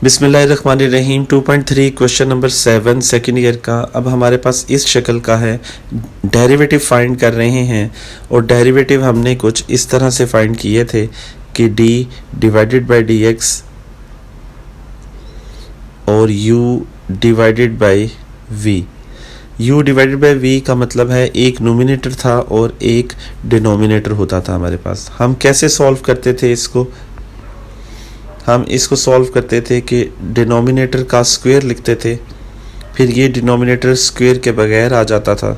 बिस्मिल्लाहिर्रहमानिर्रहीम 2.3 question number 7 second year का। अब हमारे पास इस शक्ल का है, डेरिवेटिव फाइंड कर रहे हैं और डेरिवेटिव हमने कुछ इस तरह से फाइंड किए थे कि d divided by D x और u divided by v। u divided by v का मतलब है एक नोमिनेटर था और एक डिनोमिनेटर होता था हमारे पास। हम कैसे सॉल्व करते थे इसको? हम इसको सॉल्व करते थे कि डिनोमिनेटर का स्क्वायर लिखते थे, फिर ये डिनोमिनेटर स्क्वायर के बगैर आ जाता था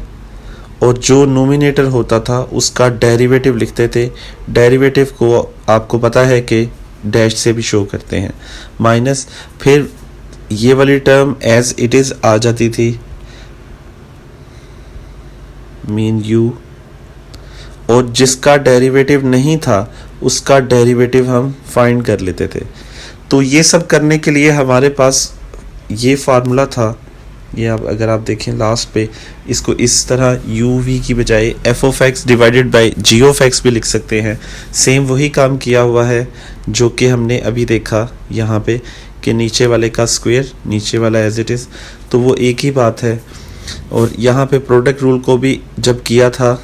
और जो नोमिनेटर होता था उसका डेरिवेटिव लिखते थे। डेरिवेटिव को आपको पता है कि डैश से भी शो करते हैं, माइनस, फिर ये वाली टर्म एज इट इज़ आ जाती थी, मीन u, और जिसका डेरिवेटिव नहीं था उसका डेरिवेटिव हम फाइंड कर लेते थे। तो ये सब करने के लिए हमारे पास ये फार्मूला था। ये अब अगर आप देखें लास्ट पे, इसको इस तरह u v की बजाय f of x divided by g of x भी लिख सकते हैं। सेम वही काम किया हुआ है जो कि हमने अभी देखा यहाँ पे कि नीचे वाले का स्क्वायर, नीचे वाला एज इट इज़, तो वो एक ही बात है। और यहाँ पे प्रोडक्ट रूल को भी जब किया था,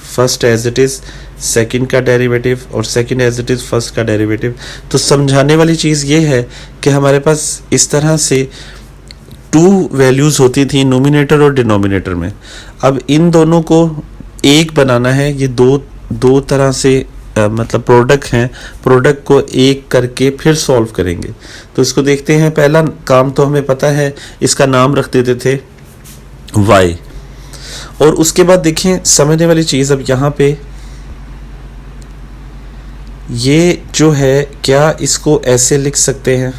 first as it is second का डेरिवेटिव और second as it is first का डेरिवेटिव। तो समझाने वाली चीज़ ये है कि हमारे पास इस तरह से टू वैल्यूज़ होती थी नोमिनेटर और डिनोमिनेटर में। अब इन दोनों को एक बनाना है। ये दो तरह से मतलब प्रोडक्ट हैं, प्रोडक्ट को एक करके फिर सॉल्व करेंगे। तो इसको देखते हैं। पहला काम तो हमें पता है, इसका नाम रख देते थे y, और उसके बाद देखें समझने वाली चीज़, अब यहाँ पे ये जो है, क्या इसको ऐसे लिख सकते हैं?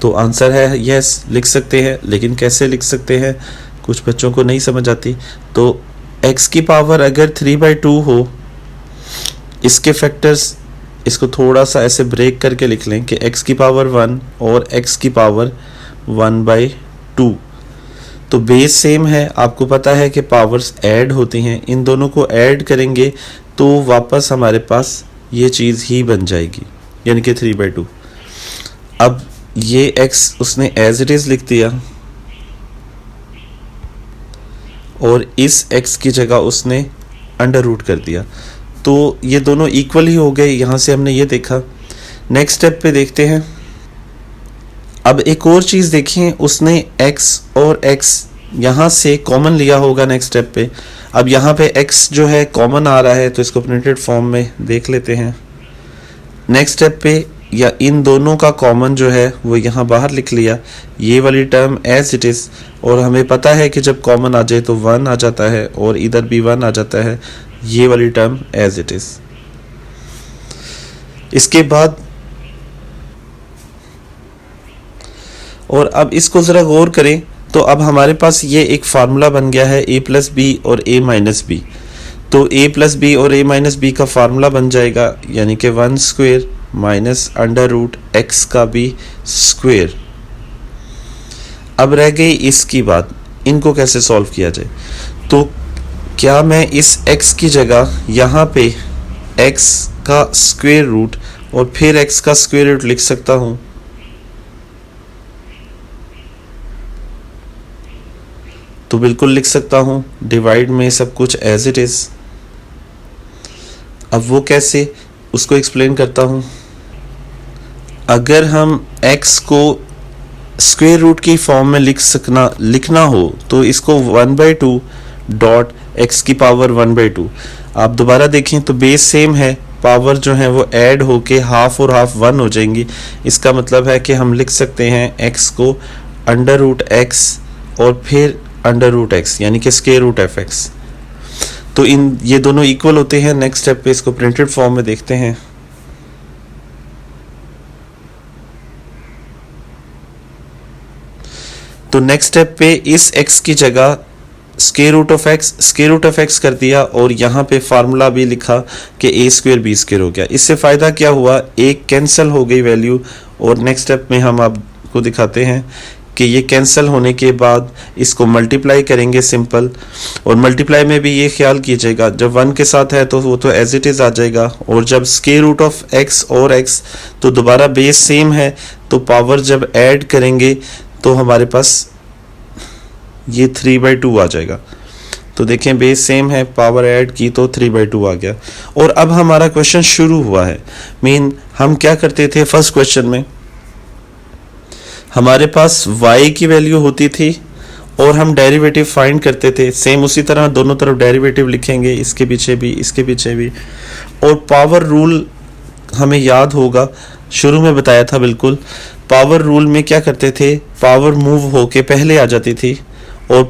तो आंसर है यस, लिख सकते हैं, लेकिन कैसे लिख सकते हैं कुछ बच्चों को नहीं समझ आती। तो x की पावर अगर 3/2 हो, इसके फैक्टर्स, इसको थोड़ा सा ऐसे ब्रेक करके लिख लें कि x की पावर 1 और x की पावर 1/2। तो बेस सेम है, आपको पता है कि पावर्स ऐड होती हैं, इन दोनों को ऐड करेंगे तो वापस हमारे पास ये चीज़ ही बन जाएगी, यानी कि 3/2। अब ये x उसने एज इट इज़ लिख दिया और इस x की जगह उसने अंडर रूट कर दिया, तो ये दोनों इक्वल ही हो गए। यहाँ से हमने ये देखा। नेक्स्ट स्टेप पे देखते हैं। अब एक और चीज़ देखें, उसने x और x यहाँ से कॉमन लिया होगा नेक्स्ट स्टेप पे। अब यहाँ पे x जो है कॉमन आ रहा है, तो इसको प्रिंटेड फॉर्म में देख लेते हैं। नेक्स्ट स्टेप पे या इन दोनों का कॉमन जो है वो यहाँ बाहर लिख लिया, ये वाली टर्म एज इट इज़, और हमें पता है कि जब कॉमन आ जाए तो 1 आ जाता है और इधर भी 1 आ जाता है, ये वाली टर्म एज इट इज़। इसके बाद और अब इसको ज़रा गौर करें तो अब हमारे पास ये एक फार्मूला बन गया है a प्लस बी और a माइनस बी। तो a प्लस बी और a माइनस बी का फार्मूला बन जाएगा, यानी कि 1 square minus under root x का भी स्क्वायर। अब रह गई इसकी बात, इनको कैसे सॉल्व किया जाए? तो क्या मैं इस x की जगह यहाँ पे x का स्क्वायर रूट और फिर x का स्क्वायर रूट लिख सकता हूँ? तो बिल्कुल लिख सकता हूँ, डिवाइड में सब कुछ एज इट इज़। अब वो कैसे, उसको एक्सप्लेन करता हूँ। अगर हम x को स्क्वायर रूट की फॉर्म में लिखना हो तो इसको 1/2 डॉट x की पावर 1/2। आप दोबारा देखें तो बेस सेम है, पावर जो है वो ऐड होके हाफ और हाफ 1 हो जाएंगी। इसका मतलब है कि हम लिख सकते हैं x को अंडर रूट x और फिर अंडर रूट x, यानी कि स्क्वायर रूट fx। तो ये दोनों इक्वल होते हैं। नेक्स्ट स्टेप पे इसको प्रिंटेड फॉर्म में देखते हैं। तो नेक्स्ट स्टेप पे इस x की जगह स्क्वायर रूट ऑफ x कर दिया और यहाँ पे फार्मूला भी लिखा कि a स्क्वायर b स्क्वायर हो गया। इससे फ़ायदा क्या हुआ, एक कैंसिल हो गई वैल्यू। और नेक्स्ट स्टेप में हम आपको दिखाते हैं कि ये कैंसिल होने के बाद इसको मल्टीप्लाई करेंगे सिंपल, और मल्टीप्लाई में भी ये ख्याल कीजिएगा जब 1 के साथ है तो वो तो एज इट इज़ आ जाएगा, और जब स्क्वायर रूट ऑफ x और x तो दोबारा बेस सेम है, तो पावर जब ऐड करेंगे तो हमारे पास ये 3/2 आ जाएगा। तो देखें बेस सेम है, पावर ऐड की तो 3/2 आ गया। और अब हमारा क्वेश्चन शुरू हुआ है। हम क्या करते थे फर्स्ट क्वेश्चन में, हमारे पास y की वैल्यू होती थी और हम डेरिवेटिव फाइंड करते थे। सेम उसी तरह दोनों तरफ डेरिवेटिव लिखेंगे, इसके पीछे भी इसके पीछे भी। और पावर रूल हमें याद होगा, शुरू में बताया था बिल्कुल। पावर रूल में क्या करते थे, पावर मूव होके पहले आ जाती थी और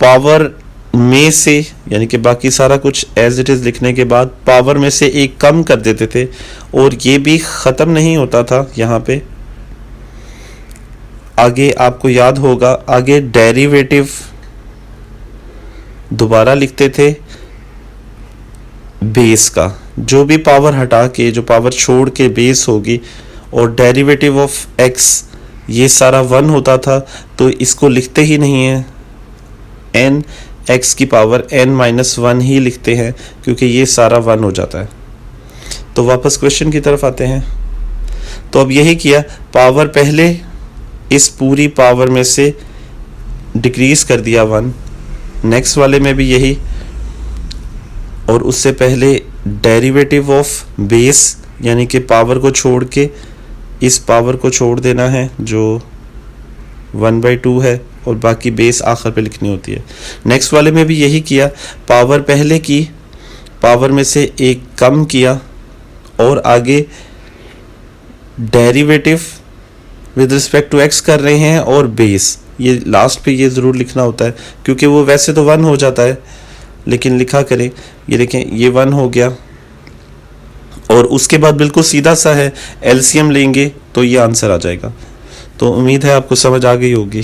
पावर में से यानी कि बाकी सारा कुछ एज इट इज़ लिखने के बाद पावर में से एक कम कर देते थे, और ये भी ख़त्म नहीं होता था यहाँ पे। आगे आपको याद होगा, आगे डेरिवेटिव दोबारा लिखते थे बेस का, जो भी पावर हटा के, जो पावर छोड़ के बेस होगी, और डेरिवेटिव ऑफ x ये सारा 1 होता था, तो इसको लिखते ही नहीं है, n x की पावर n-1 ही लिखते हैं, क्योंकि ये सारा 1 हो जाता है। तो वापस क्वेश्चन की तरफ आते हैं। तो अब यही किया, पावर पहले इस पूरी पावर में से डिक्रीज कर दिया 1, नेक्स्ट वाले में भी यही, और उससे पहले डेरिवेटिव ऑफ बेस यानी कि पावर को छोड़ के इस पावर को छोड़ देना है जो 1/2 है, और बाकी बेस आखिर पे लिखनी होती है। नेक्स्ट वाले में भी यही किया, पावर पहले की, पावर में से एक कम किया, और आगे derivative with respect to x कर रहे हैं, और बेस ये लास्ट पे ये ज़रूर लिखना होता है, क्योंकि वो वैसे तो 1 हो जाता है, लेकिन लिखा करें। ये देखें ये 1 हो गया, और उसके बाद बिल्कुल सीधा सा है, एलसीएम लेंगे तो ये आंसर आ जाएगा। तो उम्मीद है आपको समझ आ गई होगी।